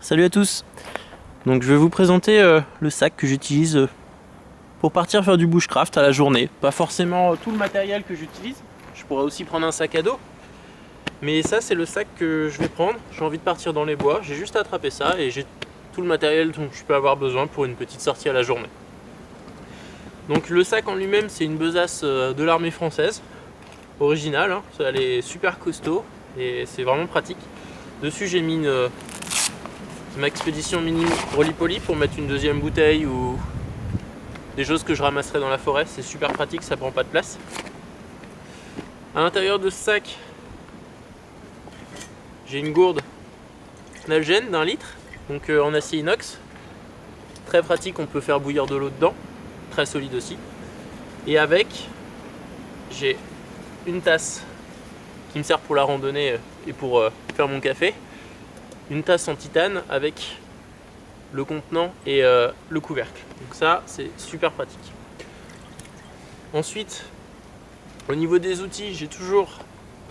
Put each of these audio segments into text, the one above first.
Salut à tous. Donc je vais vous présenter le sac que j'utilise pour partir faire du bushcraft à la journée. Pas forcément tout le matériel que j'utilise, je pourrais aussi prendre un sac à dos. Mais ça c'est le sac que je vais prendre, j'ai envie de partir dans les bois, j'ai juste à attraper ça et j'ai tout le matériel dont je peux avoir besoin pour une petite sortie à la journée. Donc le sac en lui-même c'est une besace de l'armée française, originale, hein. Elle est super costaud et c'est vraiment pratique. Dessus j'ai mis ma expédition mini Roly-Poly pour mettre une deuxième bouteille ou des choses que je ramasserai dans la forêt. C'est super pratique, ça prend pas de place. À l'intérieur de ce sac, j'ai une gourde Nalgene d'1 litre, donc en acier inox. Très pratique, on peut faire bouillir de l'eau dedans. Très solide aussi. Et avec, j'ai une tasse qui me sert pour la randonnée et pour faire mon café. Une tasse en titane avec le contenant et le couvercle. Donc ça, c'est super pratique. Ensuite, au niveau des outils, j'ai toujours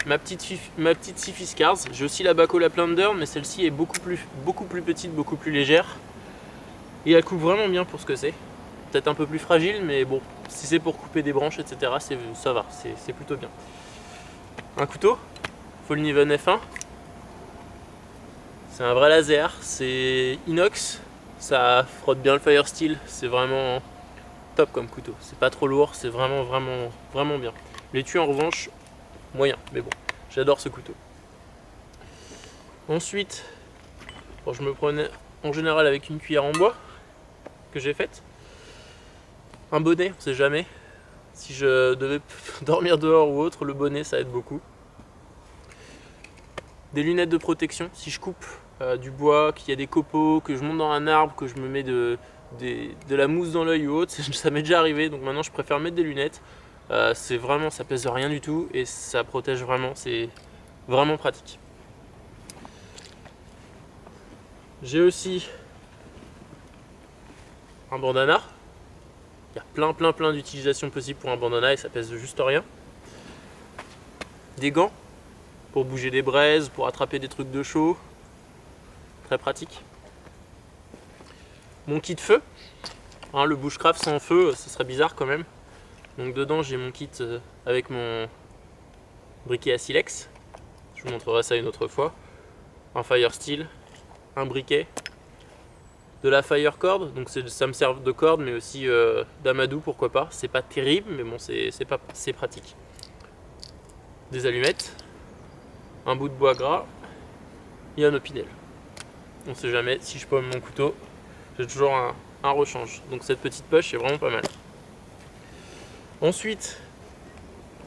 ma petite scie Fiskars. J'ai aussi la Bacola Plunder, mais celle-ci est beaucoup plus petite, beaucoup plus légère. Et elle coupe vraiment bien pour ce que c'est. Peut-être un peu plus fragile, mais bon, si c'est pour couper des branches, etc., ça va, c'est plutôt bien. Un couteau, Fallkniven F1. C'est un vrai laser, c'est inox, ça frotte bien le fire steel, c'est vraiment top comme couteau. C'est pas trop lourd, c'est vraiment bien. L'étui en revanche, moyen, mais bon, j'adore ce couteau. Ensuite, bon, je me prenais en général avec une cuillère en bois que j'ai faite. Un bonnet, on sait jamais. Si je devais dormir dehors ou autre, le bonnet ça aide beaucoup. Des lunettes de protection, si je coupe du bois, qu'il y a des copeaux, que je monte dans un arbre, que je me mets de la mousse dans l'œil ou autre, ça m'est déjà arrivé, donc maintenant je préfère mettre des lunettes. C'est vraiment, ça pèse rien du tout et ça protège vraiment, c'est vraiment pratique. J'ai aussi un bandana. Il y a plein d'utilisations possibles pour un bandana et ça pèse juste rien. Des gants pour bouger des braises, pour attraper des trucs de chaud. Très pratique. Mon kit feu. Hein, le bushcraft sans feu, ce serait bizarre quand même. Donc dedans j'ai mon kit avec mon briquet à silex. Je vous montrerai ça une autre fois. Un fire steel, un briquet, de la fire cord, donc ça me sert de corde mais aussi d'amadou, pourquoi pas. C'est pas terrible mais bon c'est pratique. Des allumettes, un bout de bois gras et un opinel. On sait jamais, si je pomme mon couteau, j'ai toujours un rechange. Donc cette petite poche est vraiment pas mal. Ensuite,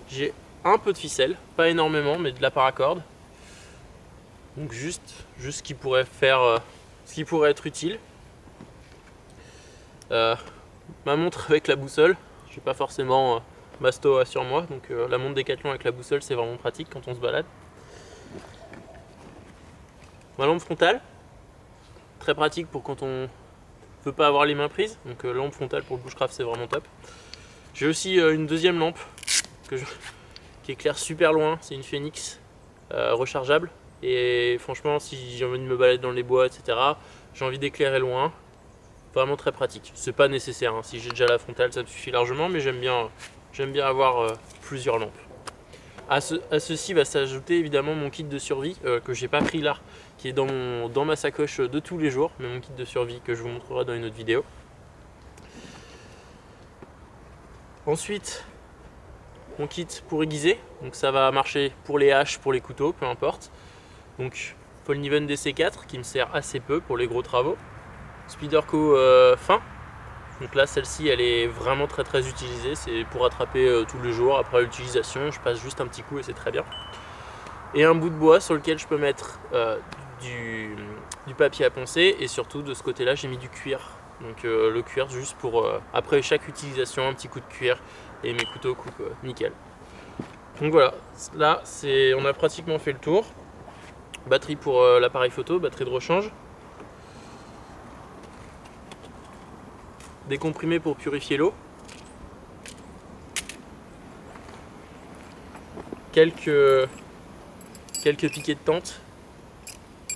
j'ai un peu de ficelle, pas énormément, mais de la paracorde. Donc juste ce qui pourrait être utile. Ma montre avec la boussole, j'ai pas forcément Masto sur moi, donc la montre Décathlon avec la boussole c'est vraiment pratique quand on se balade. Ma lampe frontale, très pratique pour quand on veut pas avoir les mains prises, donc lampe frontale pour le bushcraft c'est vraiment top. J'ai aussi une deuxième lampe qui éclaire super loin, c'est une Phoenix rechargeable. Et franchement, si j'ai envie de me balader dans les bois, etc., j'ai envie d'éclairer loin. Vraiment très pratique. C'est pas nécessaire, hein. Si j'ai déjà la frontale, ça me suffit largement, mais j'aime bien avoir plusieurs lampes. À ceci va s'ajouter évidemment mon kit de survie que j'ai pas pris là, qui est dans ma sacoche de tous les jours, mais mon kit de survie que je vous montrerai dans une autre vidéo. Ensuite, mon kit pour aiguiser, donc ça va marcher pour les haches, pour les couteaux, peu importe. Donc Fallkniven DC4 qui me sert assez peu pour les gros travaux. Spyderco fin, donc là celle-ci elle est vraiment très utilisée, c'est pour attraper tous les jours après l'utilisation, je passe juste un petit coup et c'est très bien. Et un bout de bois sur lequel je peux mettre du papier à poncer, et surtout de ce côté là j'ai mis du cuir. Donc le cuir juste pour après chaque utilisation un petit coup de cuir et mes couteaux coupent nickel. Donc voilà, là on a pratiquement fait le tour. Batterie pour l'appareil photo, batterie de rechange. Des comprimés pour purifier l'eau. Quelques piquets de tente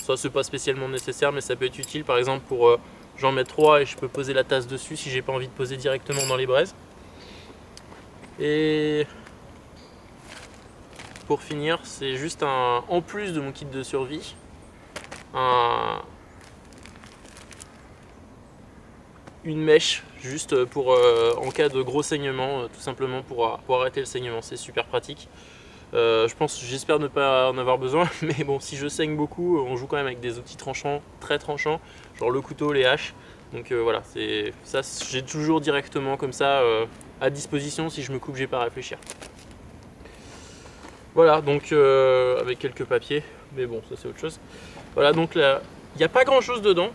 ça c'est pas spécialement nécessaire, mais ça peut être utile par exemple pour j'en mets 3 et je peux poser la tasse dessus si j'ai pas envie de poser directement dans les braises. Et pour finir, c'est juste en plus de mon kit de survie, une mèche juste pour en cas de gros saignement, tout simplement pour arrêter le saignement. C'est super pratique. J'espère ne pas en avoir besoin, mais bon, si je saigne beaucoup, on joue quand même avec des outils tranchants, très tranchants, genre le couteau, les haches. Donc voilà, ça j'ai toujours directement comme ça à disposition si je me coupe, j'ai pas à réfléchir. Voilà, donc avec quelques papiers, mais bon, ça c'est autre chose. Voilà, donc là, il n'y a pas grand chose dedans.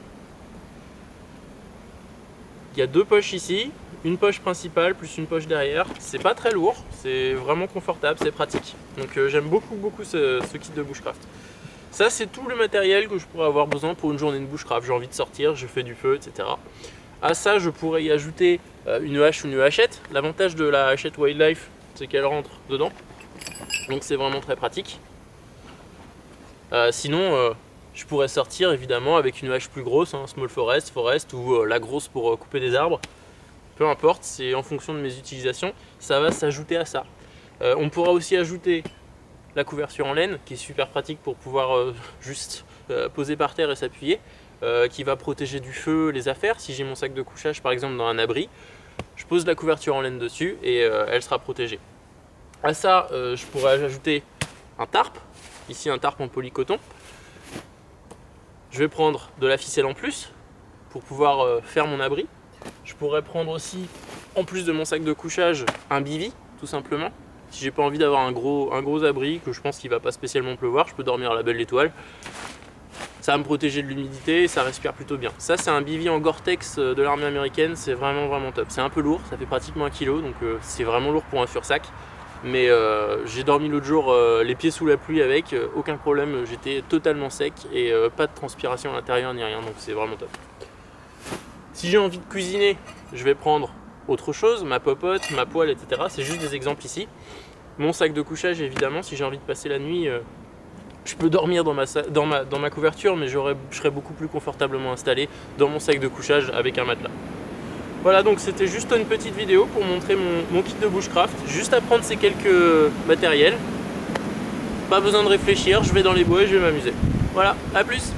Il y a 2 poches ici, une poche principale plus une poche derrière. C'est pas très lourd, c'est vraiment confortable, c'est pratique. Donc j'aime beaucoup ce kit de bushcraft. Ça c'est tout le matériel que je pourrais avoir besoin pour une journée de bushcraft. J'ai envie de sortir, je fais du feu, etc. À ça je pourrais y ajouter une hache ou une hachette. L'avantage de la hachette Wildlife, c'est qu'elle rentre dedans. Donc c'est vraiment très pratique. Sinon je pourrais sortir évidemment avec une hache plus grosse, hein, Small Forest ou la grosse pour couper des arbres. Peu importe, c'est en fonction de mes utilisations, ça va s'ajouter à ça. On pourra aussi ajouter la couverture en laine qui est super pratique pour pouvoir juste poser par terre et s'appuyer, qui va protéger du feu les affaires. Si j'ai mon sac de couchage par exemple dans un abri, je pose la couverture en laine dessus et elle sera protégée. À ça, je pourrais ajouter un tarp, ici un tarp en polycoton. Je vais prendre de la ficelle en plus pour pouvoir faire mon abri. Je pourrais prendre aussi, en plus de mon sac de couchage, un bivy, tout simplement. Si j'ai pas envie d'avoir un gros abri, que je pense qu'il va pas spécialement pleuvoir, je peux dormir à la belle étoile. Ça va me protéger de l'humidité et ça respire plutôt bien. Ça c'est un bivy en Gore-Tex de l'armée américaine, c'est vraiment top. C'est un peu lourd, ça fait pratiquement 1 kg, donc c'est vraiment lourd pour un sursac. Mais j'ai dormi l'autre jour les pieds sous la pluie avec, aucun problème, j'étais totalement sec et pas de transpiration à l'intérieur ni rien, donc c'est vraiment top. Si j'ai envie de cuisiner, je vais prendre autre chose, ma popote, ma poêle, etc. C'est juste des exemples ici. Mon sac de couchage évidemment, si j'ai envie de passer la nuit, je peux dormir dans ma couverture, mais je serai beaucoup plus confortablement installé dans mon sac de couchage avec un matelas. Voilà, donc c'était juste une petite vidéo pour montrer mon kit de bushcraft. Juste apprendre ces quelques matériels. Pas besoin de réfléchir, je vais dans les bois et je vais m'amuser. Voilà, à plus!